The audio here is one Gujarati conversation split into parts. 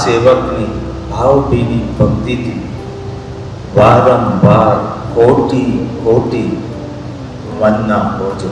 સેવકની ભાવભીની ભક્તિથી વારંવાર કોટી કોટી વંદના પહોંચે.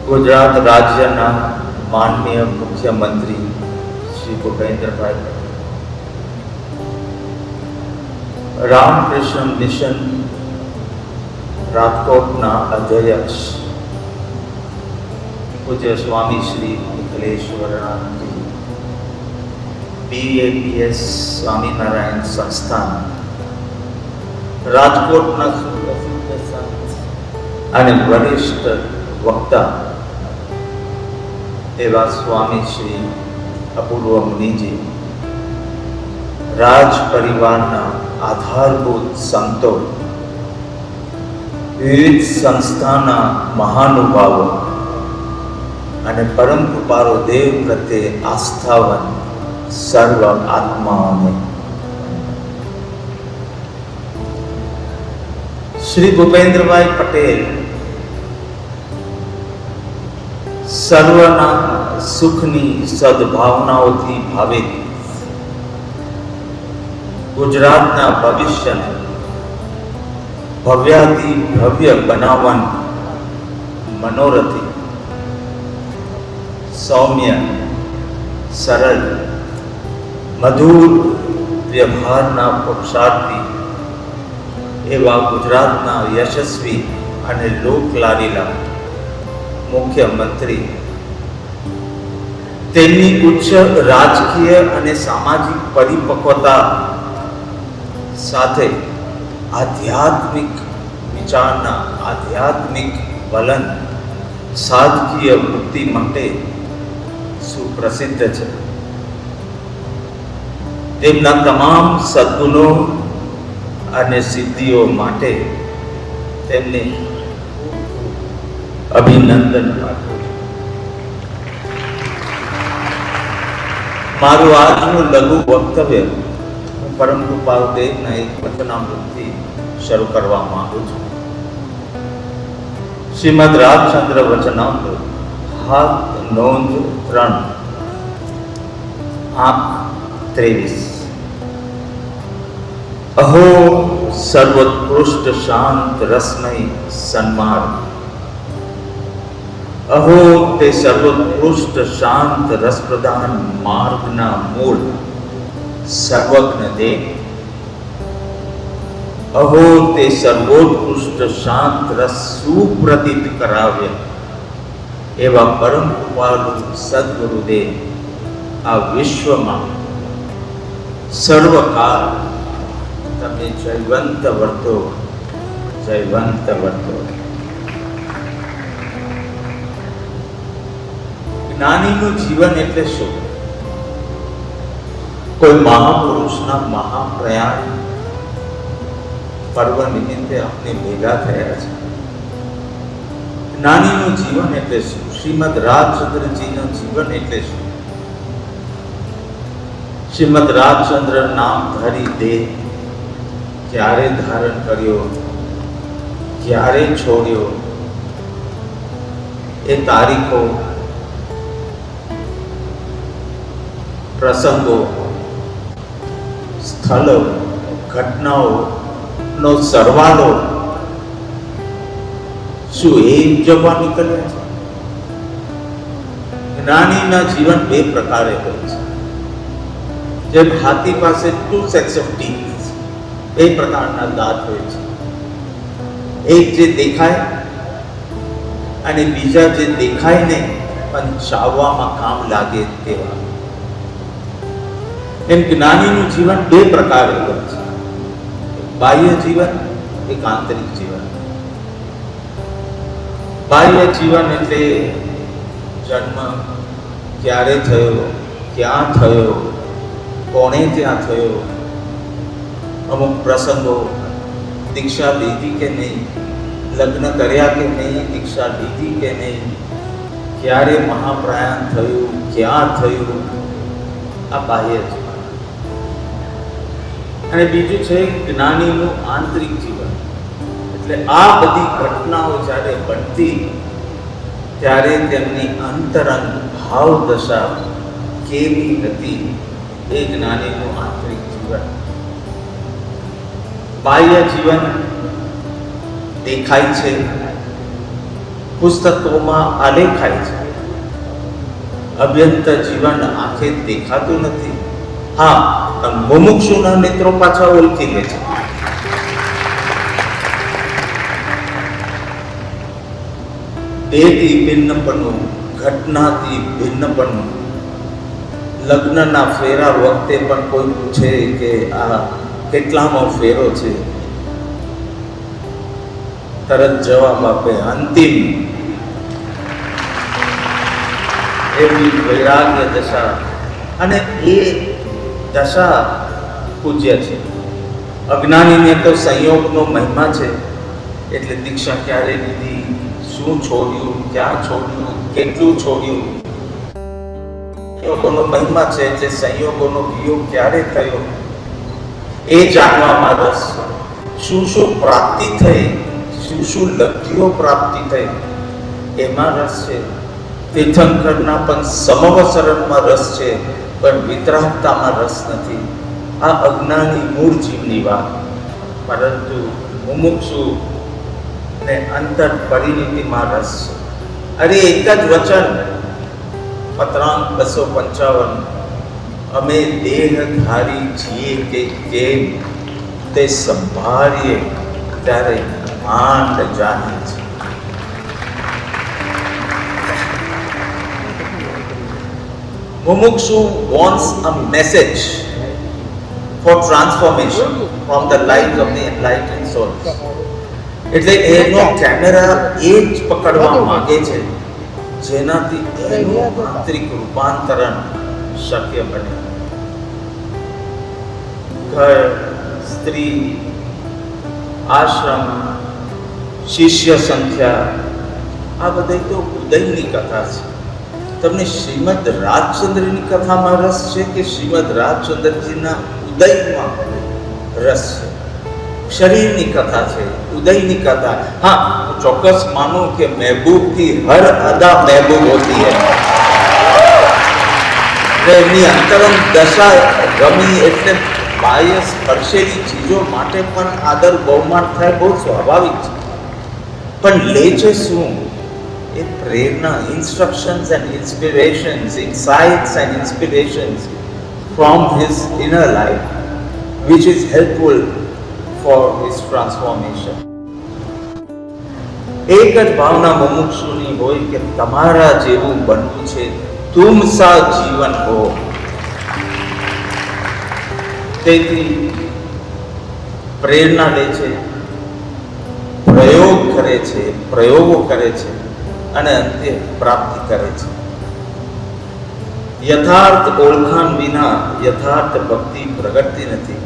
ગુજરાત રાજ્યના માનનીય મુખ્યમંત્રી શ્રી ભૂપેન્દ્રભાઈ પટેલ, રામકૃષ્ણ મિશન રાજકોટના અધ્યક્ષ પૂજ્ય સ્વામી શ્રી નિખિલેશ્વરાનંદજી, BAPS સ્વામિનારાયણ સંસ્થાન રાજકોટના સુપ્રસિદ્ધ સંત અને વરિષ્ઠ વક્તા એવા સ્વામી શ્રી અપૂર્વ મુનિજી, રાજ પરિવારના આધારભૂત સંતો, વિવિધ સંસ્થાના મહાનુભાવો અને પરમ કૃપાળુ દેવ પ્રત્યે આસ્થાવાન સર્વ આત્માઓને શ્રી ભૂપેન્દ્રભાઈ પટેલ સર્વના સુખની સદભાવનાઓથી ભાવિત ગુજરાતના ભવિષ્યને ભવ્યાતિ ભવ્ય બનાવવાનું મનોરથી, સૌમ્ય, સરળ, મધુર વ્યવહારના પુરુષાર્થી એવા ગુજરાતના યશસ્વી અને લોકલાડીલા મુખ્યમંત્રી, તેમની ઉચ્ચ રાજકીય અને સામાજિક પરિપક્વતા સાથે આધ્યાત્મિક વિચારના આધ્યાત્મિક વલણ, સાધકીય વૃત્તિ માટે સુપ્રસિદ્ધ છે. તેમના તમામ સદ્ગુણો અને સિદ્ધિઓ માટે તેમને અભિનંદન પાઠવું. મારું આજનું લઘુ વક્તવ્ય હું પરમ કૃપાળુ દેવના એક વચનામૃતથી શરૂ કરવા માંગુ છું. શ્રીમદ રાજચંદ્ર વચનામૃત, હાથ નોંધ 3, આંખ 23. અહો સર્વોત્કૃષ્ટ શાંત રસમય સન્માર્ગ, અહો તે સર્વોત્કૃષ્ટ શાંત રસપ્રદાન માર્ગના મૂળ સર્વજ્ઞ દેવ, અહો તે સર્વોત્કૃષ્ટ શાંત રસ સુપ્રતીત કરાવ્ય એવા પરમ કૃપાળુ સદગુરુદેવ આ વિશ્વમાં સર્વકાળ તમે જયવંત વર્તો, જયવંત વર્તો. જ્ઞાનીનું જીવન એટલે શું? કોઈ મહાપુરુષના મહાપ્રયાણ પર્વ નિમિત્તે આપણે ભેગા થયા છે. જ્ઞાનીનું જીવન એટલે શું? શ્રીમદ રાજચંદ્રજીનું જીવન એટલે શું? શ્રીમદ રાજચંદ્ર નામધારી દેહ ક્યારે ધારણ કર્યો, ક્યારે છોડ્યો, એ તારીખો, પ્રસંગો, સ્થળો, ઘટનાઓનો સરવાળો શું એ જવા નીકળ્યા છે? જ્ઞાનીના જીવન બે પ્રકારે હોય છે. જેમ હાથી પાસે 2 sets of teeth, એ પ્રકારના દાંત હોય છે. એક જે દેખાય અને બીજા જે દેખાય નહીં પણ ચાવવામાં કામ લાગે તેવા. એમ જ્ઞાનીનું જીવન બે પ્રકારે હોય છે. બાહ્ય જીવન, એક આંતરિક જીવન. બાહ્ય જીવન એટલે જન્મ ક્યારે થયો, ક્યાં થયો, કોણે ત્યાં થયો, અમુક પ્રસંગો, દીક્ષા લીધી કે નહીં, લગ્ન કર્યા કે નહીં, દીક્ષા લીધી કે નહીં, ક્યારે મહાપ્રયાણ થયું, ક્યાં થયું, આ બાહ્ય જીવન. અને બીજું છે જ્ઞાનીનું આંતરિક જીવન. એટલે આ બધી ઘટનાઓ જ્યારે બનતી ત્યારે તેમની અંતરંગ ભાવ દશા કેવી હતી એ જ્ઞાનીનું આંતરિક જીવન. બાહ્ય જીવન દેખાય છે, પુસ્તકોમાં આલેખાય છે, અભ્યંતર જીવન આંખે દેખાતું નથી. હા, મુમુક્ષુના મિત્રો પાછા ઓળખી લે છે. દેહથી ભિન્નપણું, ઘટનાથી ભિન્નપણું. લગ્નના ફેરા વખતે પણ કોઈ પૂછે કે આ કેટલામો ફેરો છે, તરત જવાબ આપે અંતિમ. એવી વૈરાગ્ય દશા, અને એ દશા પૂજ્ય છે. અજ્ઞાનીને તો સંયોગનો મહિમા છે, એટલે દીક્ષા ક્યારે લીધી, શું છોડ્યું, ક્યાં છોડ્યું, કેટલું છોડ્યું, સંયોગોનો મહિમા છે. એટલે સંયોગોનો વિયોગ ક્યારે થયો એ જાણવામાં રસ. શું શું પ્રાપ્તિ થઈ, શું શું લબ્ધિઓ પ્રાપ્તિ થઈ એમાં રસ છે. તીર્થંકરના પણ સમવસરણમાં રસ છે, પણ વિતરાગતામાં રસ નથી. આ અજ્ઞાની મૂળ જીવની વાત. પરંતુ મુમુક્ષુ ને અંતર પરિણીતિમાં રસ છે. અરે એક જ વચન, પત્રાંક 255, અમે દેહધારી છીએ કે કેમ તે સંભાળીએ ત્યારે માંડ જાણીએ છીએ. Mumukshu wants a message for transformation from the lives of the enlightened souls. એટલે એનો કેમેરા એ જ પકડવા માંગે છે જેનાથી એનું આંતરિક રૂપાંતરણ શક્ય બને. ઘર, સ્ત્રી, આશ્રમ, શિષ્ય સંખ્યા, આ બધી તો ઉદયની કથા છે. તમને શ્રીમદ રાજચંદ્રની કથામાં રસ છે કે શ્રીમદ રાજચંદ્રજીના ઉદયમાં રસ છે? શરીરની કથા છે, ઉદયની કથા. હા, હું ચોક્કસ માનું કે મહેબૂબ की हर अदा महबूब होती है. એમની અંતરંગ દશા ગમી એટલે બાહ્ય સ્પર્શેલી ચીજો માટે પણ આદર બહુમાન થાય, બહુ સ્વાભાવિક છે. પણ લે છે શું? એ પ્રેરણા, instructions and inspirations, insights and inspirations from his inner life, which is helpful for his transformation. એક જ ભાવના મુમુક્ષુની હોય કે તમારા જેવું બનવું છે, તુમ સા જીવન હો. તેથી પ્રેરણા લે છે, પ્રયોગ કરે છે, પ્રયોગો કરે છે અને અંતે પ્રાપ્તિ કરે છે. યથાર્થ ઓળખાણ વિના યથાર્થ ભક્તિ પ્રગટતી નથી.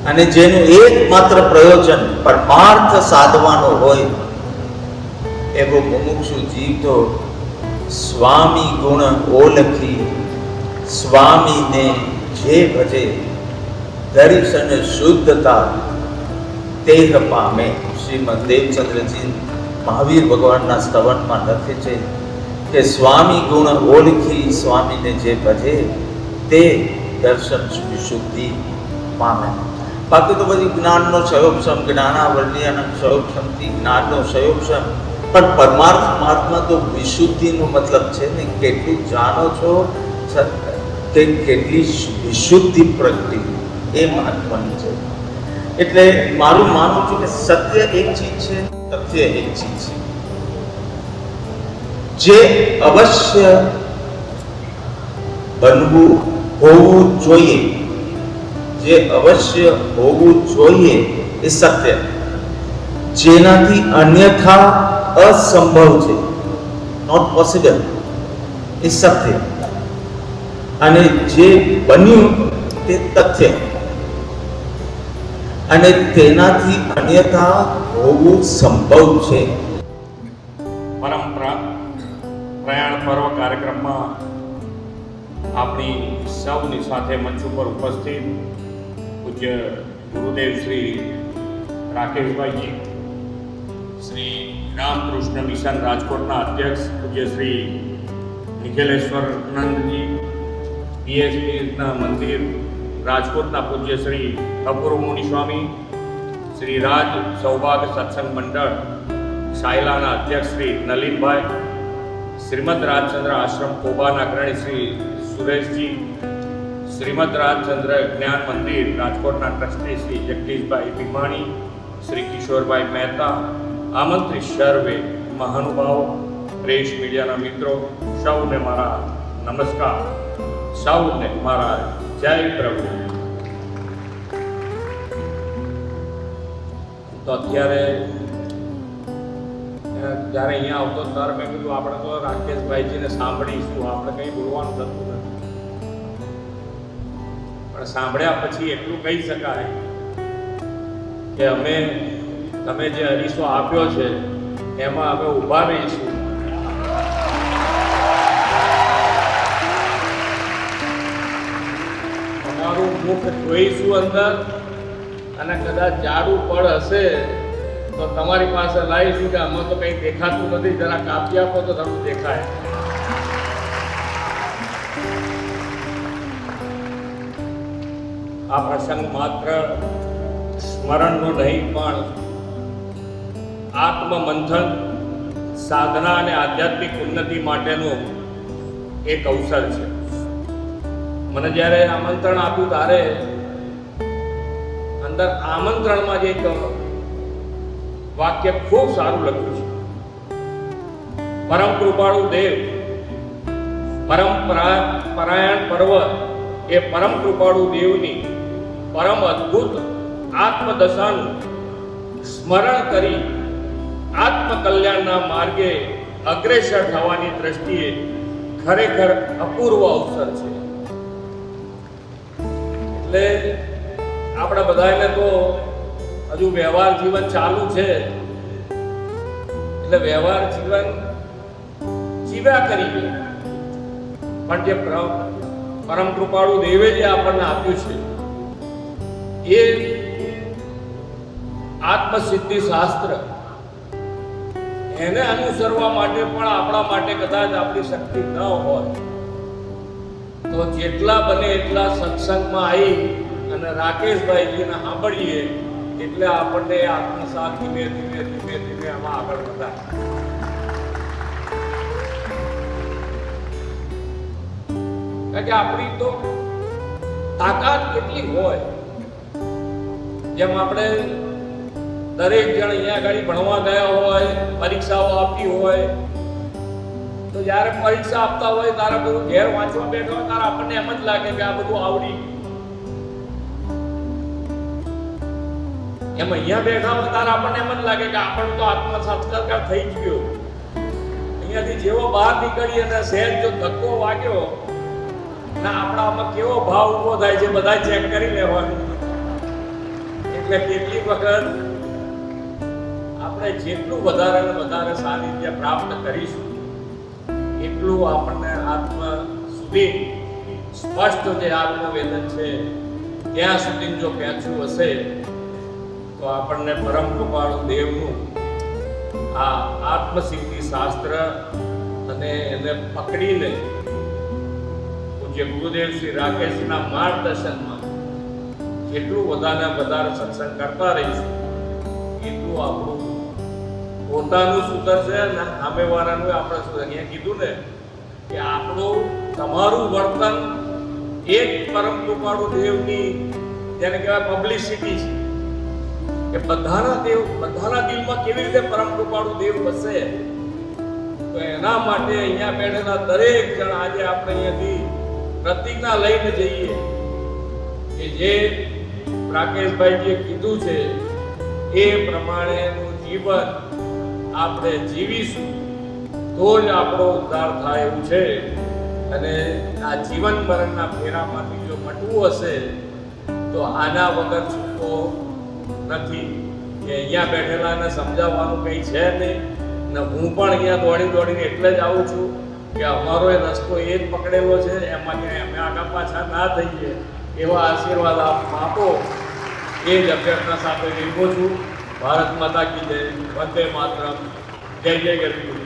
અને જેનું એકમાત્ર પ્રયોજન પરમાર્થ સાધવાનો હોય એવો મુમુક્ષુ જીવ તો સ્વામી ગુણ ઓળખી સ્વામીને જે ભજે દર્શન શુદ્ધતા તેહ પામે. શ્રીમદ દેવચંદ્રજી મહાવીર ભગવાનના સ્તવનમાં લખે છે કે સ્વામી ગુણ ઓળખી સ્વામીને જે ભજે તે દર્શન વિશુદ્ધિ પામે. બાકી તો બધી જ્ઞાનનો ક્ષયોક્ષમ, જ્ઞાનાવર્ણ્યનો ક્ષયોક્ષમથી જ્ઞાનનો ક્ષયોક્ષમ. પણ પરમાર્થ માર્ગમાં તો વિશુદ્ધિનો મતલબ છે ને કેટલું જાણો છો કે કેટલી વિશુદ્ધિ પ્રગતિ, એ મહત્વનું છે. એટલે મારું માનવું છે કે સત્ય એક ચીજ છે, તથ્ય એક ચીજ છે. જે અવશ્ય બનવું હોવું જોઈએ, જે અવશ્ય હોવું જોઈએ એ સત્ય. જેનાથી અન્યથા અસંભવ છે, નોટ પોસિબલ, એ સત્ય. અને જે બન્યું તે તથ્ય. અને તેનાથી અન્યથા હોવું સંભવ છે. પરંપરા પ્રયાણ પર્વ કાર્યક્રમમાં આપણી સૌની સાથે મંચ ઉપર ઉપસ્થિત પૂજ્ય ગુરુદેવ શ્રી રાકેશભાઈજી, શ્રી રામકૃષ્ણ મિશન રાજકોટના અધ્યક્ષ પૂજ્ય શ્રી નિખિલેશ્વરાનંદજી પીએચડીના મંદિર રાજકોટના પૂજ્ય શ્રી અપૂર્વ મુનિ સ્વામી, શ્રી રાજ સૌભાગ્ય સત્સંગ મંડળ સાયલાના અધ્યક્ષ શ્રી નલિનભાઈ, શ્રીમદ રાજચંદ્ર આશ્રમ કોબાના અગ્રણી શ્રી સુરેશજી, શ્રીમદ રાજચંદ્ર જ્ઞાન મંદિર રાજકોટના ટ્રસ્ટી શ્રી જગદીશભાઈ ભીમાણી, શ્રી કિશોરભાઈ મહેતા, આમંત્રિત સર્વે મહાનુભાવો, પ્રેસ મીડિયાના મિત્રો, સૌને મારા નમસ્કાર, સૌને મારા જય પ્રભુ. તો અત્યારે જ્યારે અહીંયા આવતો ત્યારે મેં કીધું આપણે તો રાકેશભાઈજીને સાંભળીશું, આપણે કંઈ બોલવાનું થતું નથી, પણ સાંભળ્યા પછી એટલું કહી શકાય કે તમે જે અરીસો આપ્યો છે એમાં અમે ઊભા રહીશું. તમારું મુખ જોઈશું અંદર, અને કદાચ જાડું પડ હશે તો તમારી પાસે લાવીશું કે આમાં તો કંઈ દેખાતું નથી, જરા કાપી આપો તો થોડું દેખાય. આ પ્રસંગ માત્ર સ્મરણનો નહીં પણ આત્મમંથન, સાધના અને આધ્યાત્મિક ઉન્નતિ માટેનો એક અવસર છે. મને જ્યારે આમંત્રણ આપ્યું ત્યારે અંદર આમંત્રણમાં જે એક વાક્ય ખૂબ સારું લખ્યું છે. પરમ કૃપાળુ દેવ, પરાયણ પર્વત એ પરમ કૃપાળુ દેવની પરમ અદ્ભુત આત્મદશાનું સ્મરણ કરી આત્મકલ્યાણના માર્ગે અગ્રેસર થવાની દ્રષ્ટિએ ખરેખર અપૂર્વ અવસર છે. એટલે આપણે બધાને તો હજુ વ્યવહાર જીવન ચાલુ છે, એટલે વ્યવહાર જીવન જીવ્યા કરીએ, પણ જે પરમ કૃપાળુ દેવે જે આપણને આપ્યું છે એ આત્મસિદ્ધિ શાસ્ત્ર, એને અનુસરવા માટે પણ આપણા માટે કદાચ આપણી શક્તિ ન હોય તો જેટલા બને એટલા સત્સંગમાં આવી અને રાકેશભાઈજીને સાંભળીએ એટલે આપણને આત્મસાત ધીમે ધીમે ધીમે ધીમે આમાં આગળ વધાય. કારણ કે આપણી તો તાકાત કેટલી હોય, જેમ આપણે દરેક જણ અહીંયા આગળ ભણવા ગયા હોય, પરીક્ષાઓ આપી હોય, તો જ્યારે પરીક્ષા આપતા હોય ત્યારે બધું ઘેર વાંચવા બેઠો હોય ત્યારે આપણને એમ જ લાગે કે આ બધું આવડી. એમ અહીંયા બેઠા હોય ત્યારે આપણને એમ જ લાગે કે આપણને તો આત્મસાક્ષાત્કાર થઈ જ ગયો. અહીંયાથી જેવો બહાર નીકળી અને સહેજ જો ધક્કો વાગ્યો ને આપણામાં કેવો ભાવ ઉભો થાય છે, બધા ચેક કરી લેવાનું. એટલે કેટલી વખત આપણે જેટલું વધારે ને વધારે સારી રીતે પ્રાપ્ત કરીશું એટલું આપણને આત્મ સુધી સ્પષ્ટ જે આત્મવેદન છે ત્યાં સુધી જો પહોંચ્યું હશે તો આપણને પરમ કૃપાળુ દેવનું આ આત્મસિદ્ધિ શાસ્ત્ર અને એને પકડીને પૂજ્ય ગુરુદેવ શ્રી રાકેશના માર્ગદર્શનમાં જેટલું વધારે સત્સંગ કરતા રહીશું એટલું આપણું પોતાનું સુધરશે અને સામેવાળાનું આપણે અહીંયા કીધું ને કે આપણું તમારું વર્તન એક પરમ કૃપાળુ દેવની જેને કહેવાય પબ્લિસિટી છે કે બધાના દિલમાં કેવી રીતે પરમ કૃપાળુ દેવ વસે. તો એના માટે અહીંયા બેઠેલા દરેક જણ આજે આપણે અહીંયાથી પ્રતિજ્ઞા લઈને જઈએ કે જે રાકેશભાઈજીએ કીધું છે એ પ્રમાણેનું જીવન આપણે જીવીશું તો જ આપણો ઉદ્ધાર થાય એવું છે. અને આ જીવન મરણના ફેરામાંથી જો મટવું હશે તો આના વગર છૂટકો નથી. કે અહીંયા બેઠેલાને સમજાવવાનું કંઈ છે નહીં, ને હું પણ અહીંયા દોડીને એટલે જ આવું છું કે અમારો એ રસ્તો એ જ પકડેલો છે, એમાં ક્યાંય અમે આગા પાછા ના થઈએ એવા આશીર્વાદ આપો એ જ અભ્યર્થના સાથે નિભો છું. ભારત માતા કી જય, વંદે માતરમ, જય જય ગરવી.